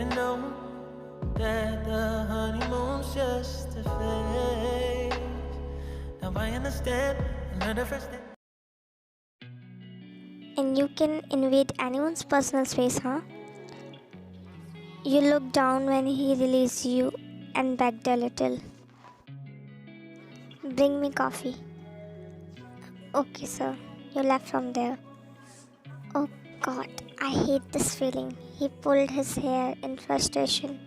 Didn't know that the honeymoon's just a phase. Now I understand another first day. And you can invade anyone's personal space, huh? You looked down when he released you and begged a little. Bring me coffee. Okay, sir. You left from there. Oh God, I hate this feeling. He pulled his hair in frustration.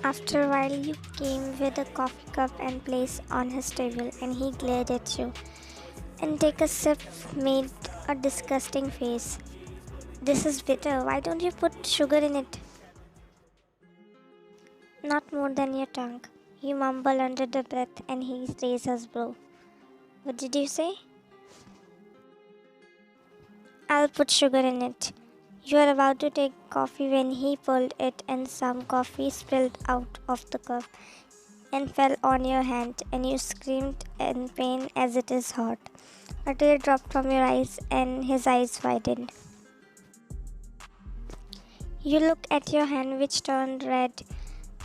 After a while, you came with a coffee cup and placed on his table, and he glared at you. And take a sip, made a disgusting face. This is bitter. Why don't you put sugar in it? Not more than your tongue. You mumble under the breath, and he raised his brow. What did you say? I'll put sugar in it. You were about to take coffee when he pulled it, and some coffee spilled out of the cup and fell on your hand, and you screamed in pain as it is hot. A tear dropped from your eyes, and his eyes widened. You looked at your hand, which turned red,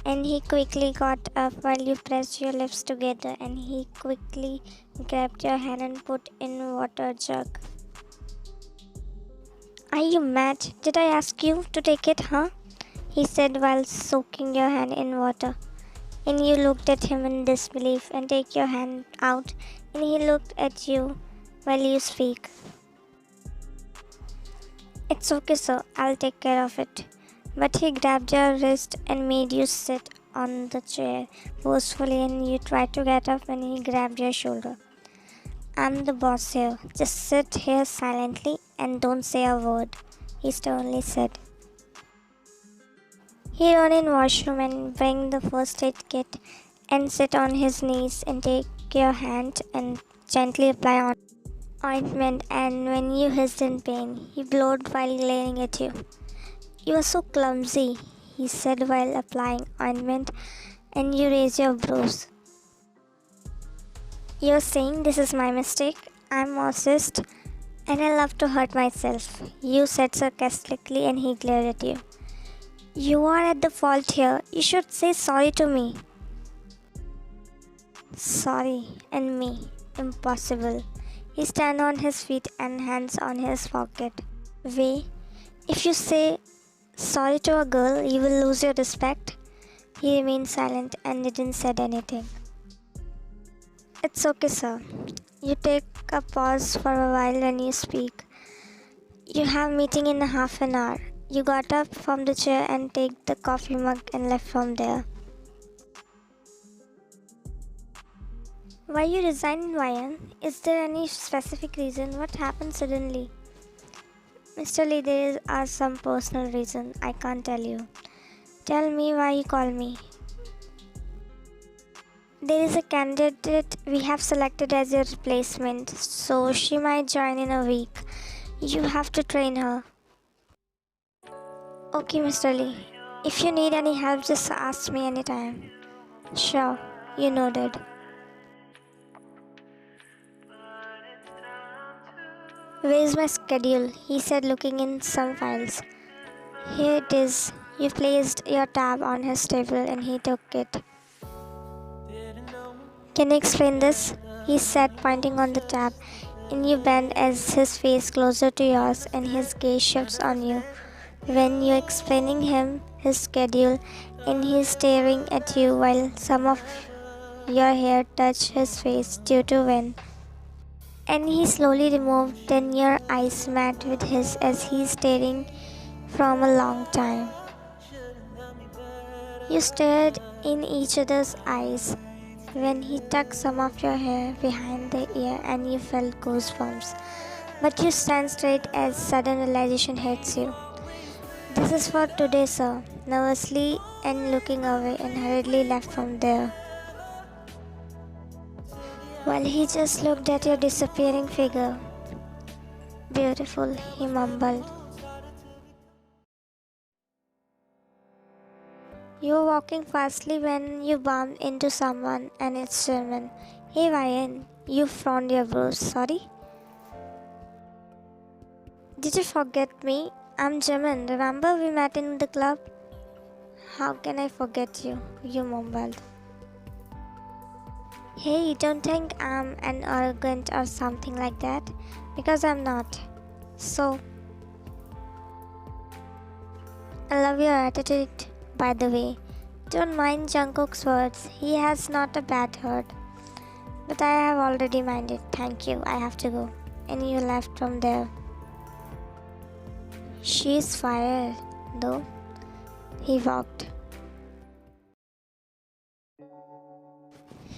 and he quickly got up while you pressed your lips together, and he quickly grabbed your hand and put in water jug. Are you mad? Did I ask you to take it, huh? He said while soaking your hand in water. And you looked at him in disbelief and take your hand out, and he looked at you while you speak. It's okay, sir. I'll take care of it. But he grabbed your wrist and made you sit on the chair forcefully, and you tried to get up when he grabbed your shoulder. I'm the boss here. Just sit here silently and don't say a word, he sternly said. He ran in washroom and bring the first aid kit and sit on his knees and take your hand and gently apply ointment, and when you hissed in pain, he blowed while glaring at you. You are so clumsy, he said while applying ointment, and you raised your brows. You're saying this is my mistake? I'm Moses, and I love to hurt myself, you said sarcastically, and he glared at you. You are at the fault here. You should say sorry to me. Sorry, and me. Impossible. He stand on his feet and hands on his pocket. Wait, if you say sorry to a girl, you will lose your respect. He remained silent and didn't say anything. It's okay, sir. You take a pause for a while when you speak. You have meeting in half an hour. You got up from the chair and take the coffee mug and left from there. Why you resigned, Ryan? Is there any specific reason? What happened suddenly? Mr. Lee, there are some personal reasons. I can't tell you. Tell me why you call me. There is a candidate we have selected as your replacement, so she might join in a week. You have to train her. Okay, Mr. Lee. If you need any help, just ask me anytime. Sure, you nodded. Where's my schedule? He said, looking in some files. Here it is. You placed your tab on his table and he took it. Can you explain this? He said, pointing on the tab, and you bend as his face closer to yours and his gaze shifts on you. When you're explaining him his schedule, and he's staring at you while some of your hair touch his face due to wind. And he slowly removed, then your eyes met with his as he's staring from a long time. You stared in each other's eyes when he tucked some of your hair behind the ear and you felt goosebumps. But you stand straight as sudden realization hits you. This is for today, sir, nervously and looking away and hurriedly left from there. While he just looked at your disappearing figure. Beautiful, he mumbled. You were walking fastly when you bumped into someone, and it's German. Hey Ryan, you frowned your brows. Sorry? Did you forget me? I'm Jimin. Remember we met in the club? How can I forget you? You mumbled. Hey, don't think I'm an arrogant or something like that, because I'm not. So, I love your attitude, by the way. Don't mind Jungkook's words. He has not a bad heart. But I have already minded. Thank you. I have to go. And you left from there. She's fired, though. He walked.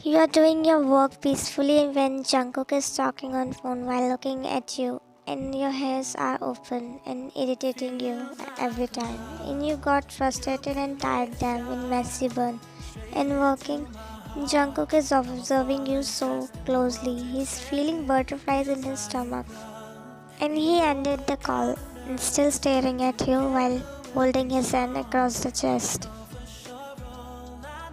You are doing your work peacefully when Jungkook is talking on phone while looking at you, and your hairs are open and irritating you every time, and you got frustrated and tied them in messy bun and working. Jungkook is observing you so closely. He's feeling butterflies in his stomach, and he ended the call and still staring at you while holding his hand across the chest.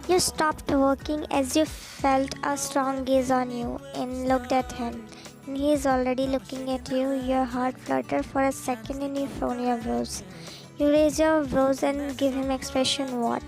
You stopped working as you felt a strong gaze on you and looked at him. And he is already looking at you. Your heart fluttered for a second and you frown your brows. You raise your brows and give him expression what?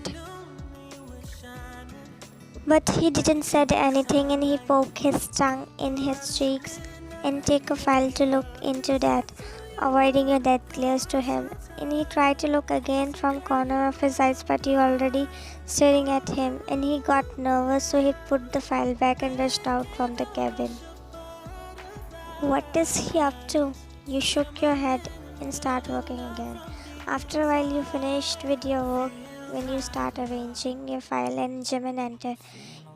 But he didn't say anything and he poked his tongue in his cheeks and take a file to look into that, avoiding your death glares to him. And he tried to look again from corner of his eyes, but you already staring at him, and he got nervous, so he put the file back and rushed out from the cabin. What is he up to? You shook your head and start working again. After a while you finished with your work when you start arranging your file and Jimin entered,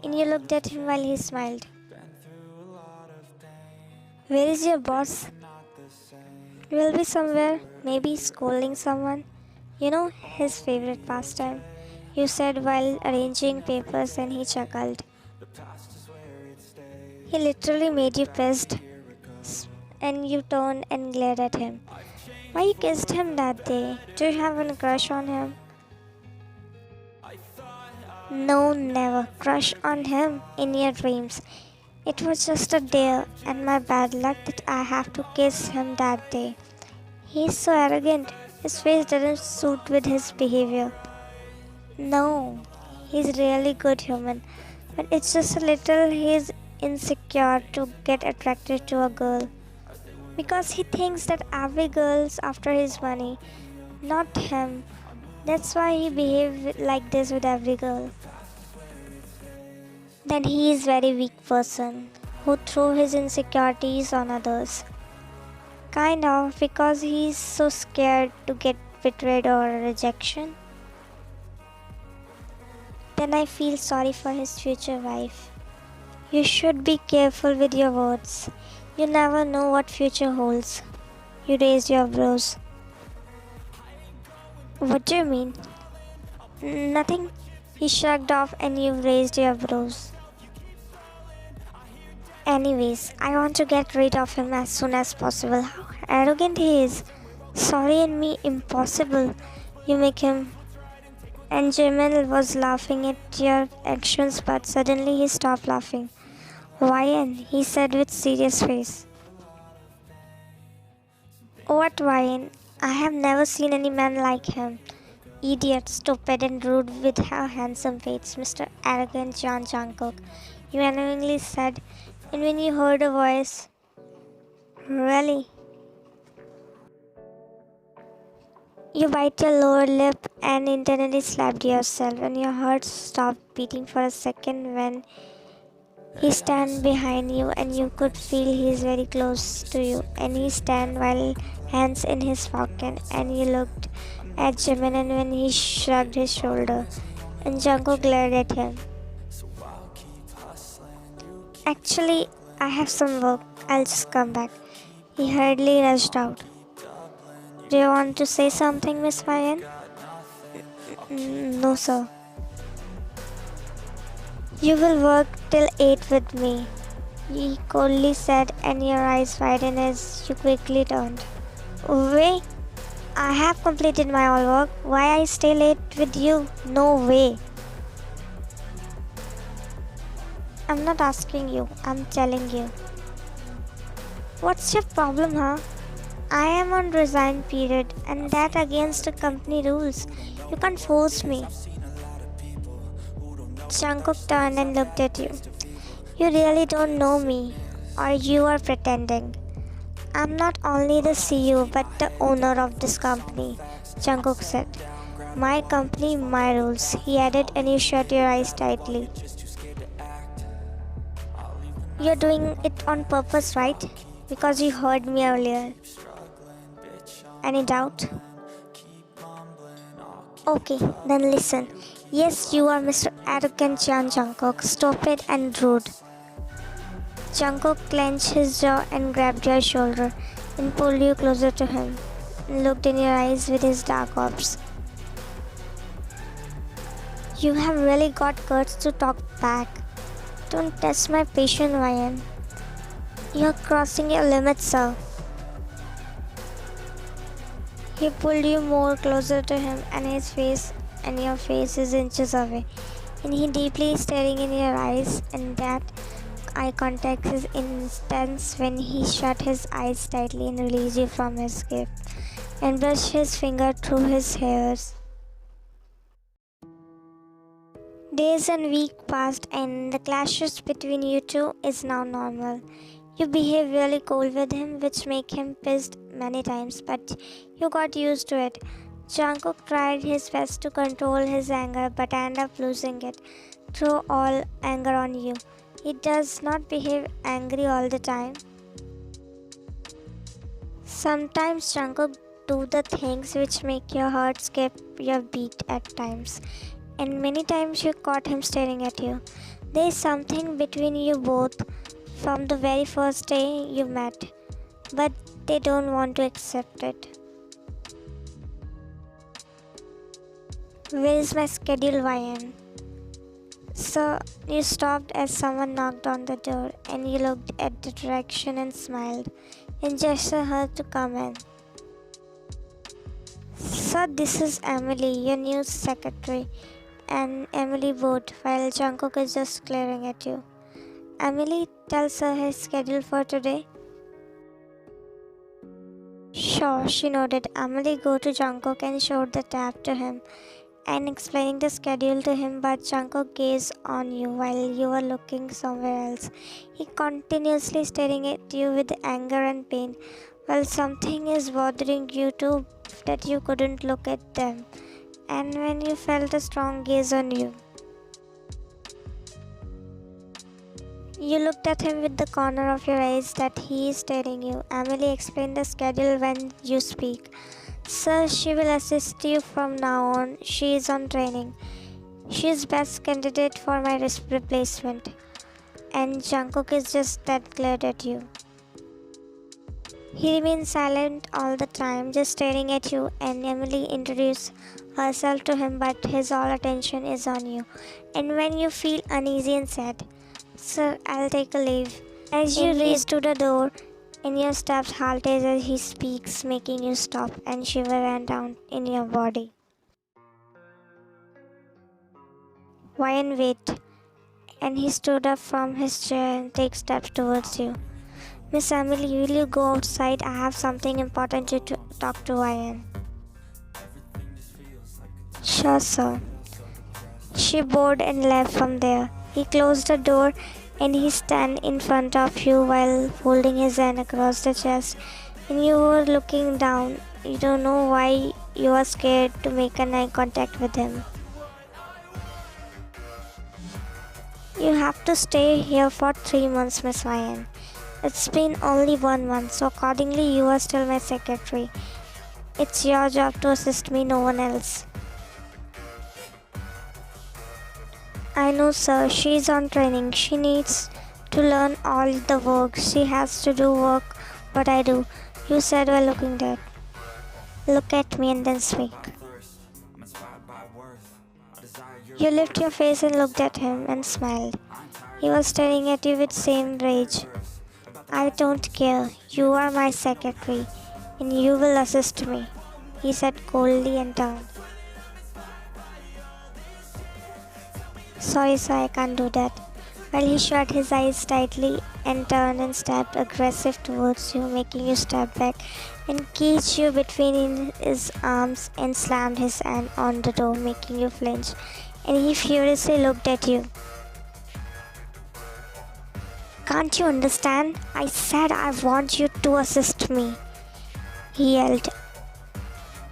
and you looked at him while he smiled. Where is your boss? Will be somewhere, maybe scolding someone. You know, his favorite pastime, you said while arranging papers, and he chuckled. He literally made you pissed, and you turned and glared at him. Why you kissed him that day? Do you have a crush on him? No, never. Crush on him in your dreams. It was just a dare, and my bad luck that I have to kiss him that day. He's so arrogant. His face doesn't suit with his behavior. No, he's really good human, but it's just a little he's insecure to get attracted to a girl. Because he thinks that every girl's after his money, not him. That's why he behaves like this with every girl. Then he is very weak person who threw his insecurities on others. Kind of, because he is so scared to get betrayed or rejection. Then I feel sorry for his future wife. You should be careful with your words. You never know what future holds. You raised your brows. What do you mean? Nothing. He shrugged off and you raised your brows. Anyways, I want to get rid of him as soon as possible. How arrogant he is. Sorry and me, impossible. You make him. And Jimin was laughing at your actions, but suddenly he stopped laughing. Wyan, he said with serious face. What Wyan? I have never seen any man like him. Idiot, stupid and rude with her handsome face, Mr. Arrogant John Jungkook. You annoyingly said, and when you heard a voice, really? You bite your lower lip and internally slapped yourself, and your heart stopped beating for a second when he stand behind you and you could feel he is very close to you, and he stand while hands in his pocket, and you looked at Jimin, and when he shrugged his shoulder and Jungkook glared at him. Actually, I have some work. I'll just come back. He hurriedly rushed out. Do you want to say something, Miss Wyan? No, sir. You will work till 8 with me, he coldly said, and your eyes widened as you quickly turned. Wait, I have completed my all work. Why I stay late with you? No way. I'm not asking you, I'm telling you. What's your problem, huh? I am on resign period and that against the company rules. You can't force me. Jungkook turned and looked at you. You really don't know me, or you are pretending. I'm not only the CEO but the owner of this company, Jungkook said. My company, my rules, he added, and you shut your eyes tightly. You're doing it on purpose, right? Because you heard me earlier. Any doubt? Okay, then listen. Yes, you are Mr. Arrogant Chan Jungkook, stupid and rude. Jungkook clenched his jaw and grabbed your shoulder and pulled you closer to him and looked in your eyes with his dark orbs. You have really got guts to talk back. Don't test my patience, Ryan. You're crossing your limits, sir. He pulled you more closer to him and your face is inches away. And he deeply staring in your eyes, and that eye contact is intense when he shut his eyes tightly and released you from his grip and brushed his finger through his hairs. Days and weeks passed and the clashes between you two is now normal. You behave really cold with him, which make him pissed many times, but you got used to it. Jungkook tried his best to control his anger but ended up losing it. Throw all anger on you. He does not behave angry all the time. Sometimes Jungkook do the things which make your heart skip your beat at times. And many times you caught him staring at you. There is something between you both from the very first day you met, but they don't want to accept it. Where is my schedule, Ryan? So you stopped as someone knocked on the door and you looked at the direction and smiled and gestured her to come in. So this is Emily, your new secretary, and Emily bowed while Jungkook is just glaring at you. Emily tells her his schedule for today. Sure, she nodded. Emily go to Jungkook and showed the tab to him and explaining the schedule to him, but Jungkook gazed on you while you were looking somewhere else. He continuously staring at you with anger and pain. Well, something is bothering you too that you couldn't look at them, and when you felt a strong gaze on you. You looked at him with the corner of your eyes that he is staring you. Emily explained the schedule when you speak. Sir, she will assist you from now on. She is on training. She is best candidate for my replacement. And Jungkook is just that glared at you. He remained silent all the time, just staring at you, and Emily introduced herself to him, but his all attention is on you. And when you feel uneasy and sad, Sir, I'll take a leave. As you race to the door, and your steps halted as he speaks, making you stop and shiver ran down in your body. Ryan wait, and he stood up from his chair and take steps towards you. Miss Emily, will you go outside? I have something important to talk to Ryan. Sure, sir. She bowed and left from there. He closed the door and he stand in front of you while holding his hand across the chest, and you were looking down. You don't know why you are scared to make an eye contact with him. You have to stay here for 3 months, Miss Ryan. It's been only 1 month, so accordingly you are still my secretary. It's your job to assist me, no one else. I know, sir. She's on training. She needs to learn all the work. She has to do work what I do. You said while looking dead. Look at me and then speak. You lifted your face and looked at him and smiled. He was staring at you with same rage. I don't care. You are my secretary and you will assist me, he said coldly and turned. Sorry, sir, I can't do that. While he shut his eyes tightly and turned and stepped aggressive towards you, making you step back and caged you between his arms and slammed his hand on the door, making you flinch. And he furiously looked at you. Can't you understand? I said I want you to assist me, he yelled.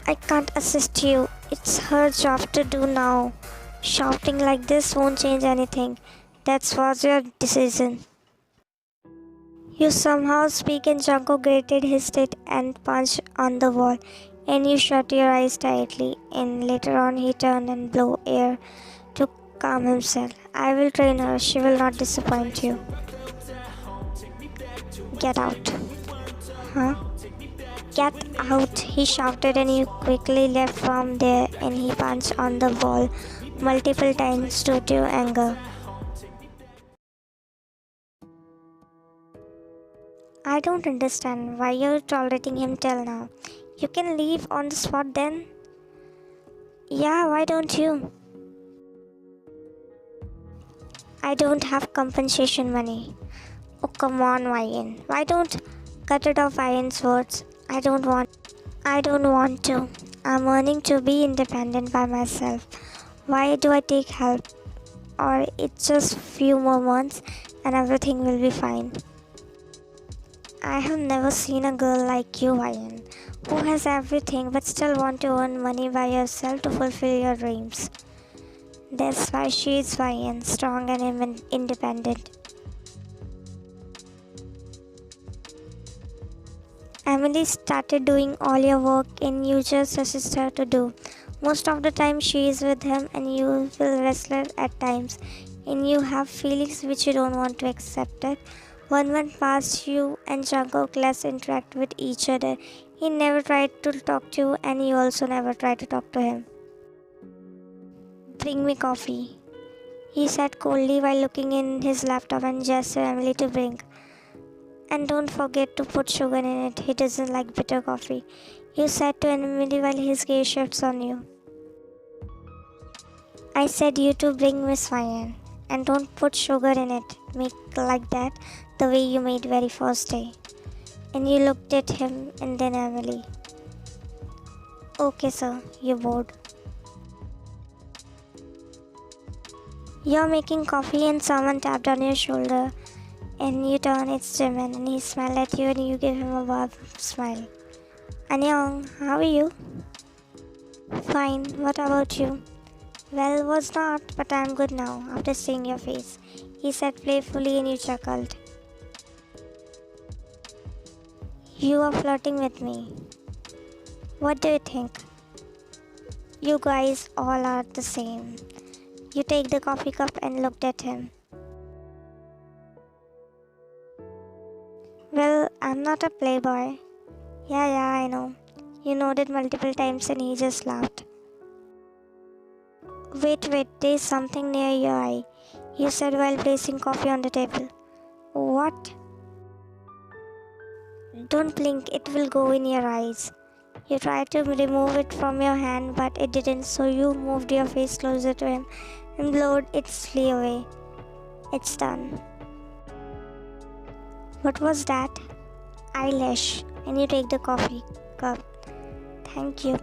I can't assist you. It's her job to do now. Shouting like this won't change anything. That was your decision. You somehow speak and Jungkook grated his teeth and punched on the wall, and you shut your eyes tightly. And later on he turned and blew air to calm himself. I will train her. She will not disappoint you. Get out. Huh? Get out, he shouted, and you quickly left from there, and he punched on the wall multiple times due to anger. I don't understand why you're tolerating him till now. You can leave on the spot then? Yeah, why don't you? I don't have compensation money. Oh, come on, Ryan. Why don't cut it off Ryan's words? I don't want to. I'm earning to be independent by myself. Why do I take help? Or it's just few more months and everything will be fine. I have never seen a girl like you, Ryan, who has everything but still want to earn money by yourself to fulfill your dreams. That's why she is Ryan, strong and independent. Emily started doing all your work and you just assist her to do. Most of the time she is with him and you will wrestle at times and you have feelings which you don't want to accept it. 1 month passed, you and Jungkook less interact with each other. He never tried to talk to you and you also never tried to talk to him. Bring me coffee, he said coldly while looking in his laptop and gestured Emily to bring. And don't forget to put sugar in it. He doesn't like bitter coffee, you said to Emily while his gaze shifts on you. I said you to bring Miss Ryan. And don't put sugar in it. Make like that, the way you made very first day. And you looked at him and then Emily. Okay sir, you're bored. You're making coffee and someone tapped on your shoulder. And you turn, it's Jimin, and he smiled at you and you give him a warm smile. Annyeong, how are you? Fine, what about you? Well, was not, but I'm good now, after seeing your face, he said playfully and you chuckled. You are flirting with me. What do you think? You guys all are the same. You take the coffee cup and looked at him. Well, I'm not a playboy. Yeah, I know. You nodded multiple times and he just laughed. Wait, there's something near your eye, you said while placing coffee on the table. What? Don't blink, it will go in your eyes. You tried to remove it from your hand, but it didn't, so you moved your face closer to him and blowed its flea away. It's done. What was that? Eyelash. And you take the coffee cup. Thank you.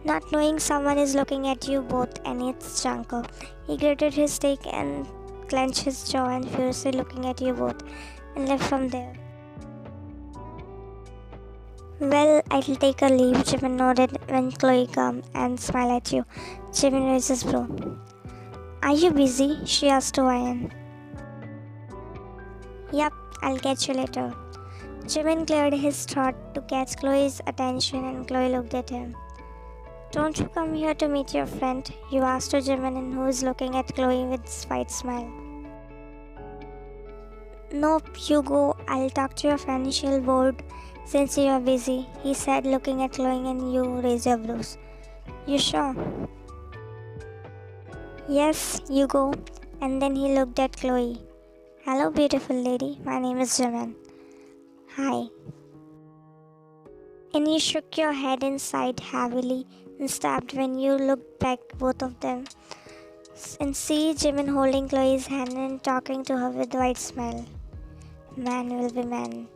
Not knowing someone is looking at you both, and it's Jungkook. He gritted his teeth and clenched his jaw and furiously looking at you both and left from there. Well, I'll take a leave, Jimin nodded when Chloe came and smiled at you. Jimin raised his brow. Are you busy? She asked to Ryan. Yup, I'll catch you later. Jimin cleared his throat to catch Chloe's attention and Chloe looked at him. Don't you come here to meet your friend? You asked to Jimin, who is looking at Chloe with a slight smile. Nope, you go. I'll talk to your financial board since you are busy, he said looking at Chloe and you raise your brows. You sure? Yes, you go. And then he looked at Chloe. Hello, beautiful lady. My name is Jimin. Hi. And you shook your head and sighed heavily and stopped when you looked back, both of them. and see Jimin holding Chloe's hand and talking to her with wide smile. Man will be man.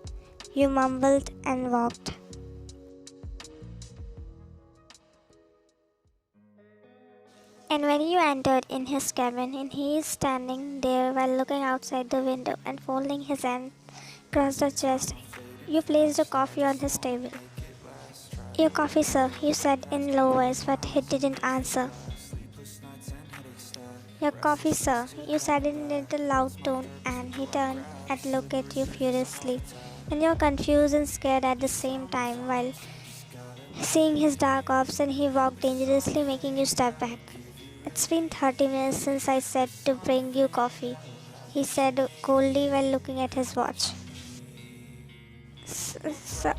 You mumbled and walked. And when you entered in his cabin, and he is standing there while looking outside the window and folding his hand across the chest, you placed a coffee on his table. Your coffee, sir, you said in low voice, but he didn't answer. Your coffee, sir, you said in a loud tone, and he turned and looked at you furiously, and you're confused and scared at the same time while seeing his dark orbs, and he walked dangerously, making you step back. It's been 30 minutes since I said to bring you coffee, he said coldly while looking at his watch.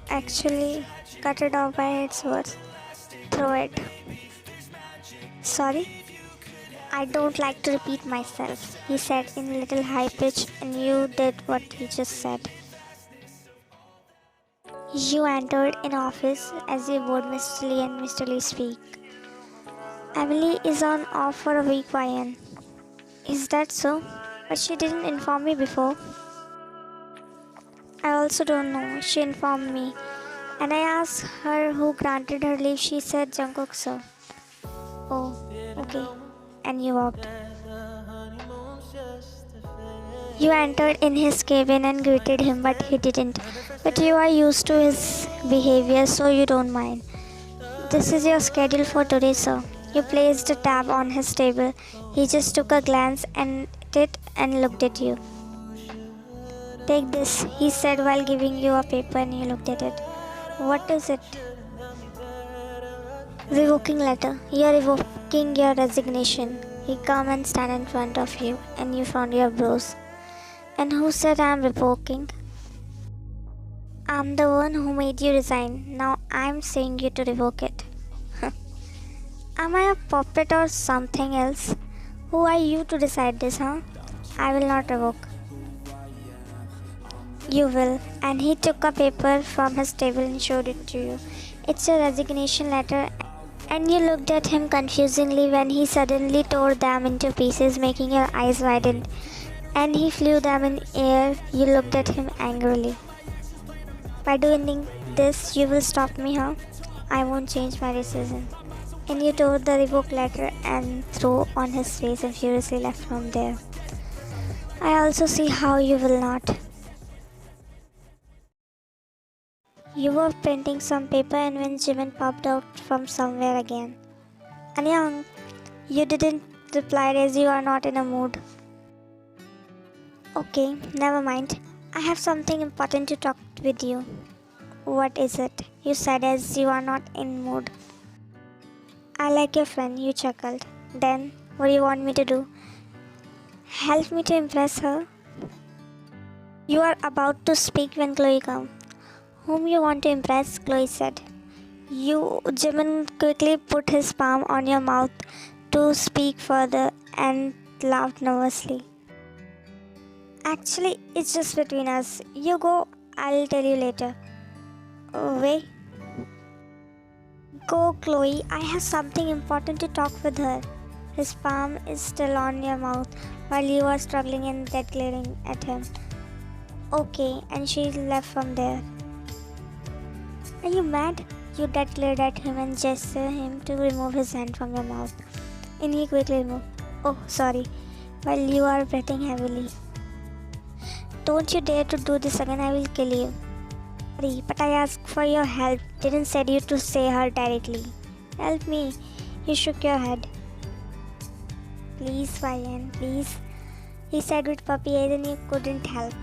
Actually, cut it off by its words. Throw it. Sorry? I don't like to repeat myself, he said in a little high pitch, and you did what he just said. You entered an office as you bowed mistily and mistily speak. Emily is on off for a week, Ryan. Is that so? But she didn't inform me before. I also don't know. She informed me. And I asked her who granted her leave. She said Jungkook, sir. Oh, okay. And you walked. You entered in his cabin and greeted him, but he didn't. But you are used to his behavior, so you don't mind. This is your schedule for today, sir. You placed a tab on his table. He just took a glance at it and looked at you. Take this, he said while giving you a paper, and you looked at it. What is it? Revoking letter. You are revoking your resignation. He come and stand in front of you, and you frowned your brows. And who said I am revoking? I'm the one who made you resign. Now I'm saying you to revoke it. Am I a puppet or something else? Who are you to decide this, huh? I will not revoke. You will. And he took a paper from his table and showed it to you. It's a resignation letter. And you looked at him confusingly when he suddenly tore them into pieces, making your eyes widen. And he flew them in air. You looked at him angrily. By doing this, you will stop me, huh? I won't change my decision. And you tore the revoked letter and threw on his face and furiously left from there. I also see how you will not. You were printing some paper and when Jimin popped out from somewhere again. Anyang, you didn't reply as you are not in a mood. Okay, never mind. I have something important to talk with you. What is it? You said as you are not in mood. I like your friend, you chuckled. Then, what do you want me to do? Help me to impress her? You are about to speak when Chloe comes. Whom you want to impress? Chloe said. Jimin quickly put his palm on your mouth to speak further and laughed nervously. Actually, it's just between us. You go, I'll tell you later. Wait. Go, Chloe. I have something important to talk with her. His palm is still on your mouth while you are struggling and dead glaring at him. Okay, and she left from there. Are you mad? You dead glared at him and gestured him to remove his hand from your mouth. And he quickly removed. Oh, sorry. While you are breathing heavily. Don't you dare to do this again, I will kill you. Sorry, but I asked for your help. Didn't say you to say her directly. Help me. You shook your head. Please, Ryan, please. He said with puppy eyes and you couldn't help.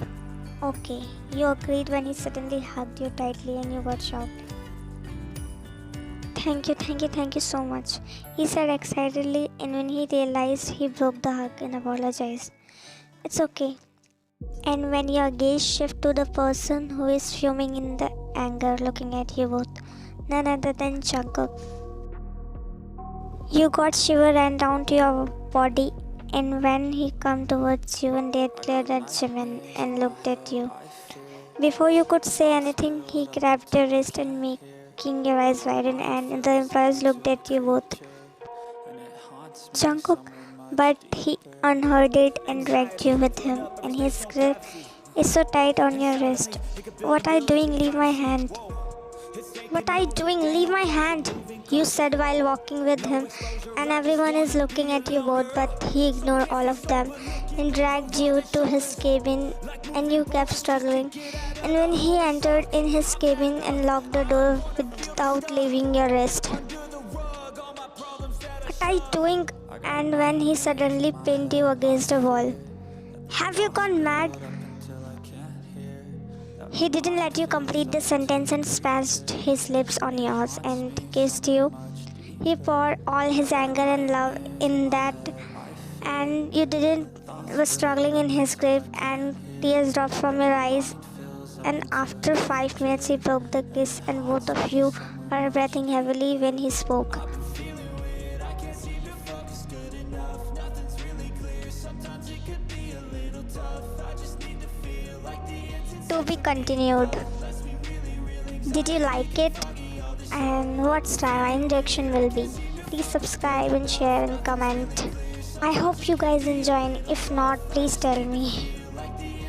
Okay, you agreed when he suddenly hugged you tightly and you got shocked. Thank you so much. He said excitedly, and when he realized, he broke the hug and apologized. It's okay. And when your gaze shifts to the person who is fuming in the anger looking at you both, none other than Jungkook. You got shiver ran down to your body, and when he came towards you and glared at Jimin and looked at you. Before you could say anything, he grabbed your wrist and making your eyes widen, and the employees looked at you both. Jungkook, but he unheard it and dragged you with him, and his grip is so tight on your wrist. What are you doing? Leave my hand. What are you doing? Leave my hand, you said while walking with him, and everyone is looking at you both, but he ignored all of them and dragged you to his cabin, and you kept struggling. And when he entered in his cabin and locked the door without leaving your wrist. What are you doing? And when he suddenly pinned you against a wall. Have you gone mad? He didn't let you complete the sentence and smashed his lips on yours and kissed you. He poured all his anger and love in that, and you was struggling in his grip, and tears dropped from your eyes. And after 5 minutes, he broke the kiss, and both of you were breathing heavily when he spoke. To be continued. Did you like it? And what style injection will be? Please subscribe and share and comment. I hope you guys enjoy, and if not, please tell me.